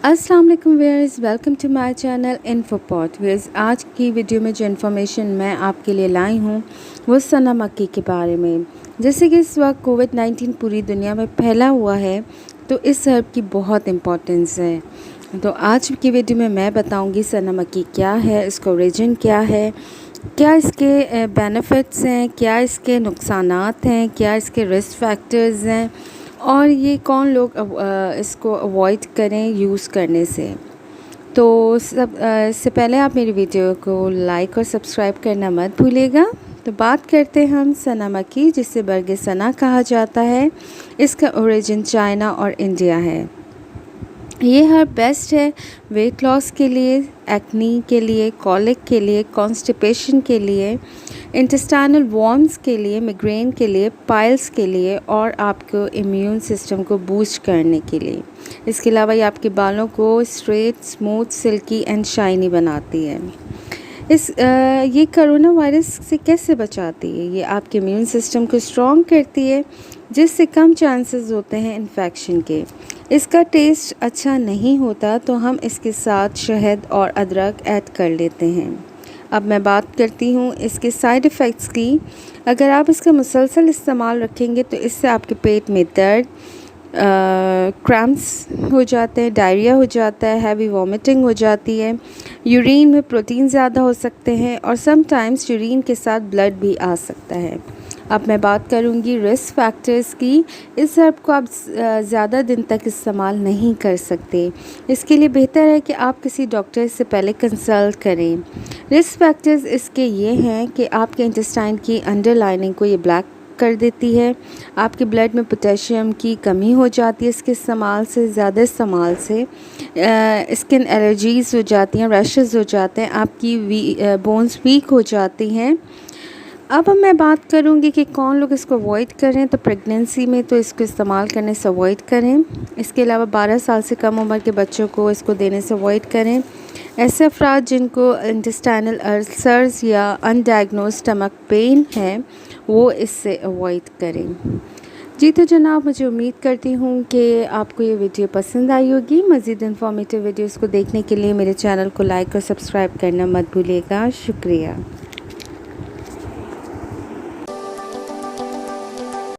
अस्सलाम वालेकुम viewers, welcome to my channel Infopot. Viewers, आज की वीडियो में जो इन्फॉर्मेशन मैं आपके लिए लाई हूँ वो सना मक्की के बारे में। जैसे कि इस वक्त कोविड-19 पूरी दुनिया में फैला हुआ है, तो इस हर्ब की बहुत इम्पोर्टेंस है। तो आज की वीडियो में मैं बताऊँगी सना मक्की क्या है, इसका ओरिजिन क्या है, क्या इसके बेनिफिट्स हैं, क्या इसके नुकसानात हैं, क्या इसके रिस्क फैक्टर्स हैं और ये कौन लोग इसको अवॉइड करें यूज़ करने से। तो इससे पहले आप मेरी वीडियो को लाइक और सब्सक्राइब करना मत भूलिएगा। तो बात करते हैं हम सना मक्की, जिसे बरगे सना कहा जाता है। इसका ओरिजिन चाइना और इंडिया है। ये हर्ब बेस्ट है वेट लॉस के लिए, एक्नी के लिए, कॉलिक के लिए, कॉन्स्टिपेशन के लिए, इंटेस्टाइनल वॉर्म्स के लिए, मिग्रेन के लिए, पाइल्स के लिए और आपको इम्यून सिस्टम को बूस्ट करने के लिए। इसके अलावा ये आपके बालों को straight, smooth, silkie and shiny बनाती है। ये कोरोना वायरस से कैसे बचाती है? ये आपके इम्यून सिस्टम को स्ट्रॉन्ग करती है, जिससे कम चांसेस होते हैं इन्फेक्शन के। इसका टेस्ट अच्छा नहीं होता तो हम इसके साथ शहद और अदरक ऐड कर लेते हैं। अब मैं बात करती हूँ इसके साइड इफ़ेक्ट्स की। अगर आप इसका मुसलसल इस्तेमाल रखेंगे तो इससे आपके पेट में दर्द, क्रैम्प्स हो जाते हैं, डायरिया हो जाता है, हैवी वॉमिटिंग हो जाती है, यूरिन में प्रोटीन ज़्यादा हो सकते हैं और समटाइम्स यूरिन के साथ ब्लड भी आ सकता है। अब मैं बात करूंगी रिस्क फैक्टर्स की। इस हर्ब को आप ज़्यादा दिन तक इस्तेमाल नहीं कर सकते। इसके लिए बेहतर है कि आप किसी डॉक्टर से पहले कंसल्ट करें। रिस्क फैक्टर्स इसके ये हैं कि आपके इंटेस्टाइन की अंडरलाइनिंग को ये ब्लैक कर देती है, आपके ब्लड में पोटेशियम की कमी हो जाती है इसके इस्तेमाल से, ज़्यादा इस्तेमाल से स्किन एलर्जीज़ हो जाती हैं, रैशेस हो जाते हैं, आपकी बोन्स वीक हो जाती हैं। अब मैं बात करूंगी कि कौन लोग इसको अवॉइड करें। तो प्रेगनेंसी में तो इसको इस्तेमाल करने से अवॉइड करें। इसके अलावा 12 साल से कम उम्र के बच्चों को इसको देने से अवॉइड करें। ऐसे अफराद जिनको इंटेस्टाइनल अल्सर्स या अनडायग्नोज स्टमक पेन है वो इससे अवॉइड करें। जी तो जनाब, मुझे उम्मीद करती हूँ कि आपको ये वीडियो पसंद आई होगी। मज़ीद इन्फॉर्मेटिव वीडियोज़ को देखने के लिए मेरे चैनल को लाइक और सब्सक्राइब करना मत भूलिएगा। शुक्रिया।